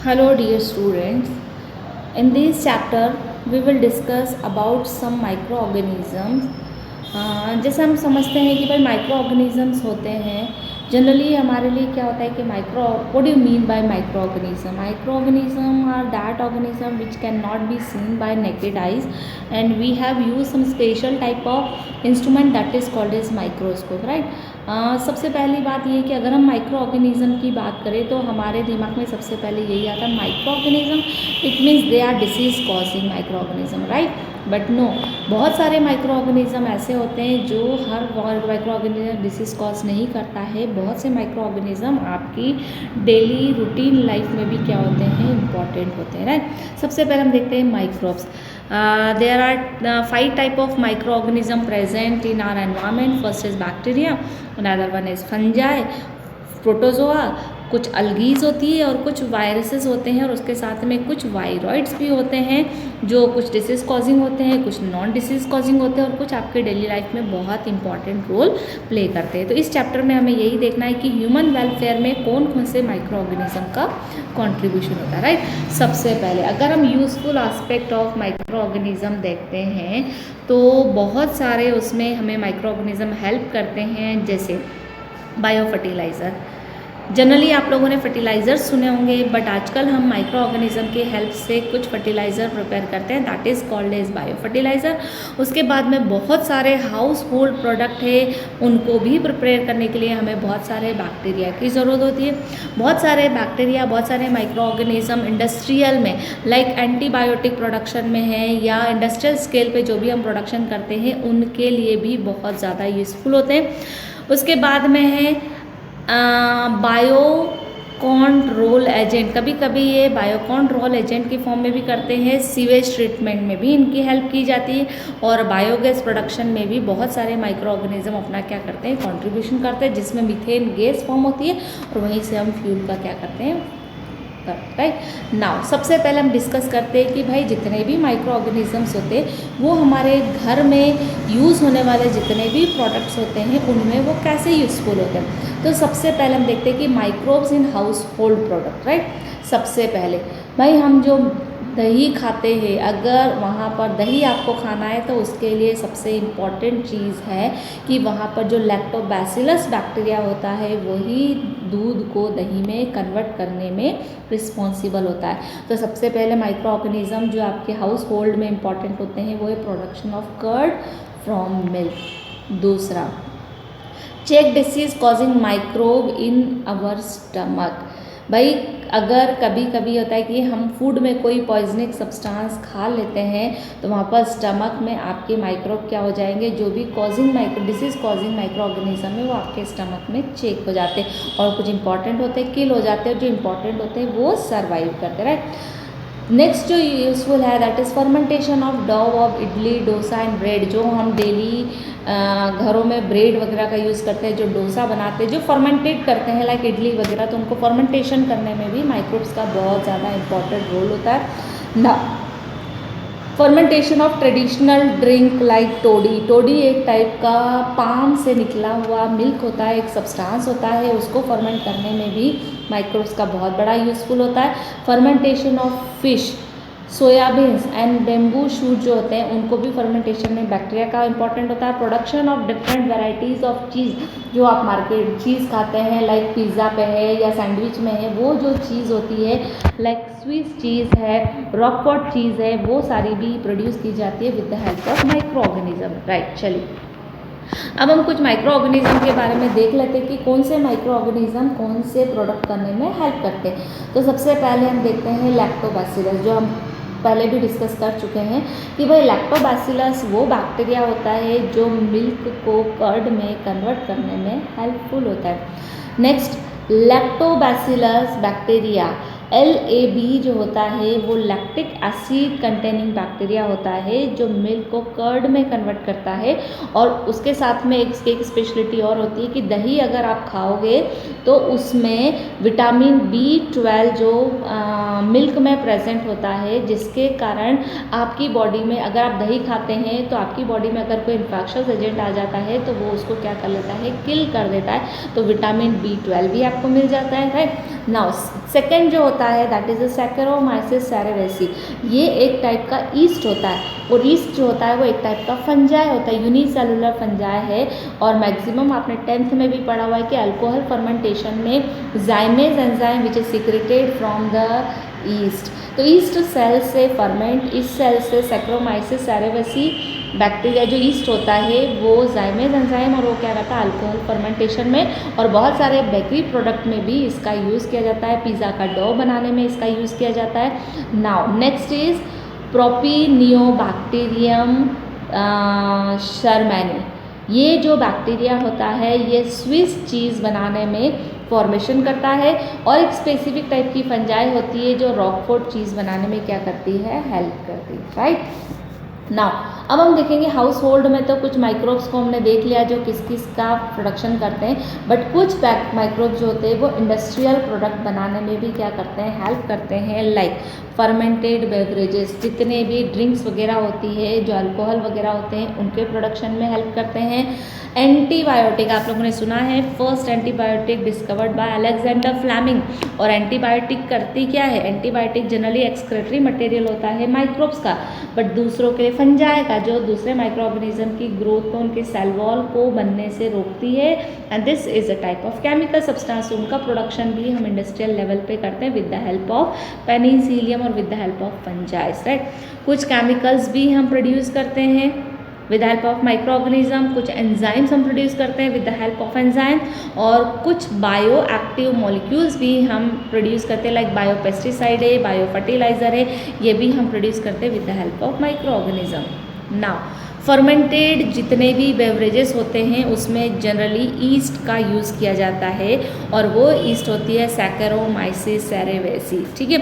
Hello dear students. In this chapter we will discuss about some microorganisms. जैसे हम समझते हैं कि भाई माइक्रो ऑर्गेनिजम्स होते हैं जनरली हमारे लिए क्या होता है कि micro what do you mean by micro organism are that organism which can not be seen by naked eyes and we have use some special type of instrument that is called as microscope right. सबसे पहली बात ये कि अगर हम micro organism की बात करें तो हमारे दिमाग में सबसे पहले यही आता है micro organism it means they are disease causing micro organism right. But no, बहुत सारे माइक्रो ऑर्गेनिज्म ऐसे होते हैं जो हर माइक्रो ऑर्गेनिज्म डिसीज कॉज नहीं करता है। बहुत से माइक्रो ऑर्गेनिज्म आपकी डेली रूटीन लाइफ में भी क्या होते हैं, इंपॉर्टेंट होते हैं राइट। सबसे पहले हम देखते हैं microbes. There are 5 type of microorganism present in our environment. First is bacteria, another one is fungi, protozoa, कुछ अलगीज होती है और कुछ वायरसेस होते हैं और उसके साथ में कुछ वायरॉइड्स भी होते हैं जो कुछ डिसीज कॉजिंग होते हैं, कुछ नॉन डिसीज कॉजिंग होते हैं और कुछ आपके डेली लाइफ में बहुत इंपॉर्टेंट रोल प्ले करते हैं। तो इस चैप्टर में हमें यही देखना है कि ह्यूमन वेलफेयर में कौन कौन से माइक्रो ऑर्गेनिज्म का कॉन्ट्रीब्यूशन होता है राइट। सबसे पहले अगर हम useful aspect of micro organism देखते हैं तो बहुत सारे उसमें हमें माइक्रो ऑर्गेनिज्म हेल्प करते हैं, जैसे बायो फर्टिलाइज़र। जनरली आप लोगों ने फर्टिलाइज़र सुने होंगे बट आजकल हम माइक्रो ऑर्गेनिज्म की हेल्प से कुछ फर्टिलाइज़र प्रिपेयर करते हैं that is called as bio fertiliser. उसके बाद में बहुत सारे हाउस होल्ड प्रोडक्ट है, उनको भी प्रिपेयर करने के लिए हमें बहुत सारे बैक्टीरिया की ज़रूरत होती है। बहुत सारे बैक्टीरिया, बहुत सारे माइक्रो ऑर्गेनिज्म इंडस्ट्रियल में लाइक एंटीबायोटिक प्रोडक्शन में है या इंडस्ट्रियल स्केल पे जो भी हम प्रोडक्शन करते हैं उनके लिए भी बहुत ज़्यादा यूज़फुल होते हैं। उसके बाद में है बायो कंट्रोल एजेंट। कभी कभी ये बायो कंट्रोल एजेंट की फॉर्म में भी करते हैं, सीवेज ट्रीटमेंट में भी इनकी हेल्प की जाती है और बायोगैस प्रोडक्शन में भी बहुत सारे माइक्रो ऑर्गेनिज्म अपना क्या करते हैं, कंट्रीब्यूशन करते हैं, जिसमें मीथेन गैस फॉर्म होती है और वहीं से हम फ्यूल का क्या करते हैं, राइट। नाउ सबसे पहले हम डिस्कस करते हैं कि भाई जितने भी माइक्रो ऑर्गेनिजम्स होते हैं वो हमारे घर में यूज़ होने वाले जितने भी प्रोडक्ट्स होते हैं उनमें वो कैसे यूज़फुल होते हैं। तो सबसे पहले हम देखते हैं कि microbes in house hold product right. सबसे पहले भाई हम जो दही खाते हैं, अगर वहाँ पर दही आपको खाना है तो उसके लिए सबसे इम्पॉर्टेंट चीज़ है कि वहाँ पर जो लैक्टोबैसिलस बैक्टीरिया होता है वही दूध को दही में कन्वर्ट करने में रिस्पॉन्सिबल होता है। तो सबसे पहले माइक्रो ऑर्गेनिज्म जो आपके हाउस होल्ड में इम्पॉर्टेंट होते हैं वो है production of curd from milk. दूसरा, check disease causing microbe in our stomach. भाई अगर कभी कभी होता है कि हम फूड में कोई पॉइजनिक सब्सटेंस खा लेते हैं तो वहाँ पर स्टमक में आपके माइक्रोब क्या हो जाएंगे, जो भी डिसीज कॉजिंग माइक्रो ऑर्गेनिज्म है वो आपके स्टमक में चेक हो जाते हैं और कुछ इंपॉर्टेंट होते हैं किल हो जाते हैं, जो इंपॉर्टेंट होते हैं वो सर्वाइव करते हैं राइट। नेक्स्ट जो यूज़फुल है that is fermentation of dough of idli, dosa and bread. जो हम डेली घरों में ब्रेड वगैरह का यूज़ करते हैं, जो डोसा बनाते हैं, जो फर्मेंटेट करते हैं लाइक इडली वगैरह, तो उनको फर्मेंटेशन करने में भी माइक्रोब्स का बहुत ज़्यादा इंपॉर्टेंट रोल होता है ना। Fermentation of traditional drink like toddy. Toddy एक टाइप का पाम से निकला हुआ मिल्क होता है, एक सब्सटेंस होता है, उसको फर्मेंट करने में भी माइक्रोब्स का बहुत बड़ा यूज़फुल होता है। Fermentation of fish, soya beans and bamboo shoot जो होते हैं उनको भी फर्मेंटेशन में बैक्टीरिया का इंपॉर्टेंट होता है। Production of different varieties of cheese, जो आप मार्केट चीज़ खाते हैं लाइक पिज़्ज़ा पे है या सैंडविच में है, वो जो चीज़ होती है लाइक स्विस चीज़ है, रॉकफोर्ट चीज़ है, वो सारी भी प्रोड्यूस की जाती है with the help of micro organism right. चलिए अब हम कुछ माइक्रो ऑर्गेनिज्म के बारे में देख लेते हैं कि कौन से माइक्रो ऑर्गेनिज्म कौन से प्रोडक्ट करने में हेल्प करते हैं। तो सबसे पहले हम देखते हैं लैक्टोबैसिलस, जो हम पहले भी डिस्कस कर चुके हैं कि भाई लैक्टोबैसिलस वो बैक्टीरिया होता है जो मिल्क को कर्ड में कन्वर्ट करने में हेल्पफुल होता है। नेक्स्ट लैक्टोबैसिलस बैक्टीरिया LAB जो होता है वो लैक्टिक एसिड कंटेनिंग बैक्टीरिया होता है जो मिल्क को कर्ड में कन्वर्ट करता है। और उसके साथ में एक स्पेशलिटी और होती है कि दही अगर आप खाओगे तो उसमें विटामिन B12 जो मिल्क में प्रेजेंट होता है, जिसके कारण आपकी बॉडी में अगर आप दही खाते हैं तो आपकी बॉडी में अगर कोई इन्फेक्शस एजेंट आ जाता है तो वो उसको क्या कर लेता है, किल कर देता है। तो विटामिन B12 भी आपको मिल जाता है राइट। नाउ सेकेंड जो होता होता है दैट इज़ सैकेरोमाइसिस सेरेवेसी, ये एक टाइप का ईस्ट होता है, और ईस्ट जो होता है वो एक टाइप का फंजाई होता है, यूनिसेलुलर फंजाई है। और मैक्सिमम आपने 10th में भी पढ़ा हुआ है कि अल्कोहल फर्मेंटेशन में जाइमेज enzyme which is secreted from the east, तो ईस्ट सेल से फर्मेंट, इस सेल से सैकेरोमाइसिस सेरेवेसी बैक्टीरिया जो ईस्ट होता है वो जाइमेज एंजाइम, और वो क्या रहता है अल्कोहल फर्मेंटेशन में, और बहुत सारे बेकरी प्रोडक्ट में भी इसका यूज़ किया जाता है, पिज़्ज़ा का डो बनाने में इसका यूज़ किया जाता है। नाउ नेक्स्ट इज प्रोपिनियोबैक्टीरियम शर्मैनी, ये जो बैक्टीरिया होता है ये स्विस चीज़ बनाने में फॉर्मेशन करता है, और एक स्पेसिफिक टाइप की फंजाई होती है जो रॉकफोर्ट चीज़ बनाने में क्या करती है, हेल्प करती है, राइट। नाउ अब हम देखेंगे हाउस होल्ड में तो कुछ माइक्रोब्स को हमने देख लिया जो किस किस का प्रोडक्शन करते हैं, बट कुछ माइक्रोब्स जो होते हैं वो इंडस्ट्रियल प्रोडक्ट बनाने में भी क्या करते हैं, हेल्प करते हैं। लाइक फर्मेंटेड बेवरेजेस, जितने भी ड्रिंक्स वगैरह होती है जो अल्कोहल वगैरह होते हैं उनके प्रोडक्शन में हेल्प करते हैं। एंटीबायोटिक, आप लोगों ने सुना है first antibiotic discovered by Alexander Fleming, और एंटीबायोटिक करती क्या है, एंटीबायोटिक जनरली एक्सक्रेटरी मटेरियल होता है माइक्रोब्स का, बट दूसरों के लिए फंजाई का जो दूसरे माइक्रो ऑर्गेनिज्म की ग्रोथ को, उनके सेल वॉल को बनने से रोकती है, and this is a type of chemical substance. उनका प्रोडक्शन भी हम इंडस्ट्रियल लेवल पे करते हैं with the help of penicillium और with the help of fungi, right. कुछ केमिकल्स भी हम प्रोड्यूस करते हैं with the help of micro organism, कुछ एंजाइम्स हम प्रोड्यूस करते हैं with the help of enzyme, और कुछ बायो एक्टिव मॉलिक्यूल्स भी हम प्रोड्यूस करते हैं, लाइक बायो पेस्टिसाइड है, बायो फर्टिलाइजर है, ये भी हम प्रोड्यूस करते हैं with the help of micro organism. Now fermented जितने भी बेवरेजेस होते हैं उसमें जनरली ईस्ट का यूज़ किया जाता है, और वो ईस्ट होती है सैकेरोमाइसिस सेरेवेसी, ठीक है।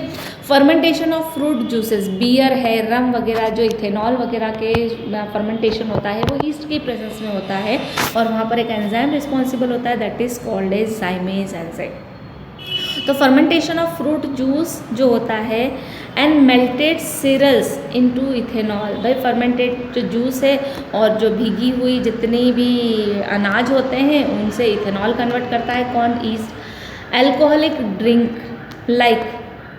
Fermentation of fruit juices, beer है, रम वगैरह, जो इथेनॉल वगैरह के फर्मेंटेशन होता है वो ईस्ट की प्रेजेंस में होता है, और वहाँ पर एक एंजाइम रिस्पॉन्सिबल होता है that is called as zymase enzyme. तो फर्मेंटेशन ऑफ फ्रूट जूस जो होता है and malted cereals into ethanol, भाई फर्मेंटेड जो जूस है और जो भीगी हुई जितनी भी अनाज होते हैं उनसे इथेनॉल कन्वर्ट करता है कौन, yeast. Alcoholic drink like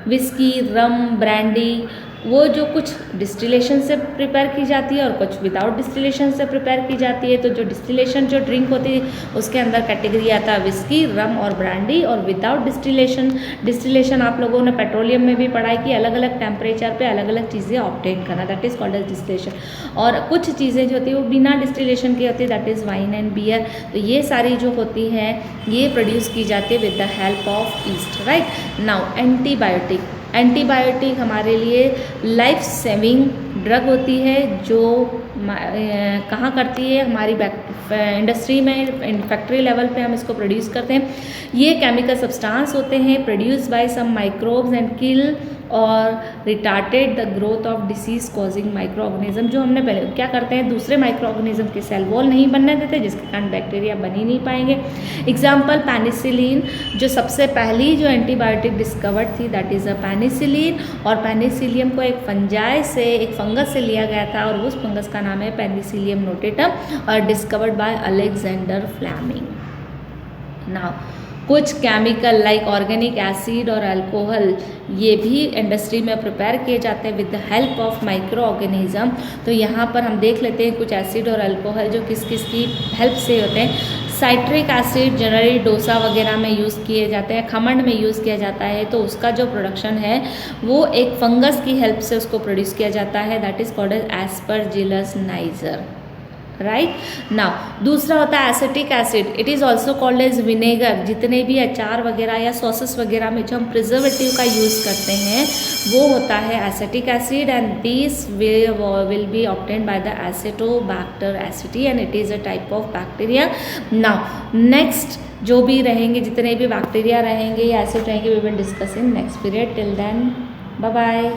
whisky, rum, brandy, वो जो कुछ डिस्टिलेशन से प्रिपेयर की जाती है और कुछ विदाउट डिस्टिलेशन से प्रिपेयर की जाती है, तो जो डिस्टिलेशन जो ड्रिंक होती है उसके अंदर कैटेगरी आता है विस्की, रम और ब्रांडी, और विदाउट डिस्टिलेशन आप लोगों ने पेट्रोलियम में भी पढ़ा है कि अलग अलग टेम्परेचर पे अलग अलग चीज़ें ऑब्टेन करना, that is called as distillation. और कुछ चीज़ें जो होती है वो बिना डिस्टिलेशन की होती है, that is wine and beer. तो ये सारी जो होती हैं ये प्रोड्यूस की जाती है with the help of east, right. Now antibiotic हमारे लिए लाइफ सेविंग ड्रग होती है जो कहाँ करती है, हमारी इंडस्ट्री में, फैक्ट्री लेवल पे हम इसको प्रोड्यूस करते हैं। ये केमिकल सब्सटेंस होते हैं produce by some microbes and kill or retarded the growth of disease causing micro organism. जो हमने पहले क्या करते हैं, दूसरे माइक्रो ऑर्गेनिज्म के सेल वॉल नहीं बनने देते, जिसके कारण बैक्टीरिया बन ही नहीं पाएंगे। एग्जाम्पल पेनिसिलिन, जो सबसे पहली जो एंटीबायोटिक डिस्कवर्ड थी दैट इज़ अ पेनिसिलिन, और पेनिसिलियम को एक फंजाई से, एक फंगस से लिया गया था और उस फंगस का नाम है पेनिसिलियम नोटेटम, और discovered by Alexander Fleming. Now कुछ केमिकल लाइक ऑर्गेनिक एसिड और अल्कोहल ये भी इंडस्ट्री में प्रिपेयर किए जाते हैं with the help of micro organism. तो यहाँ पर हम देख लेते हैं कुछ एसिड और अल्कोहल जो किस किस की हेल्प से होते हैं। साइट्रिक एसिड जनरली डोसा वगैरह में यूज़ किए जाते हैं, खमण में यूज़ किया जाता है, तो उसका जो प्रोडक्शन है वो एक फंगस की हेल्प से उसको प्रोड्यूस किया जाता है, that is called as aspergillus niger, right. Now दूसरा होता है acetic acid, it is also called as vinegar. जितने भी अचार वगैरह या सॉसेस वगैरह में जो हम प्रिजर्वेटिव का यूज़ करते हैं वो होता है acetic acid, and this will be obtained by the Acetobacter एसिटी, and it is a type of bacteria. Now next जो भी रहेंगे, जितने भी बैक्टीरिया रहेंगे या एसिड रहेंगे, we will discuss in next period. Till then bye bye.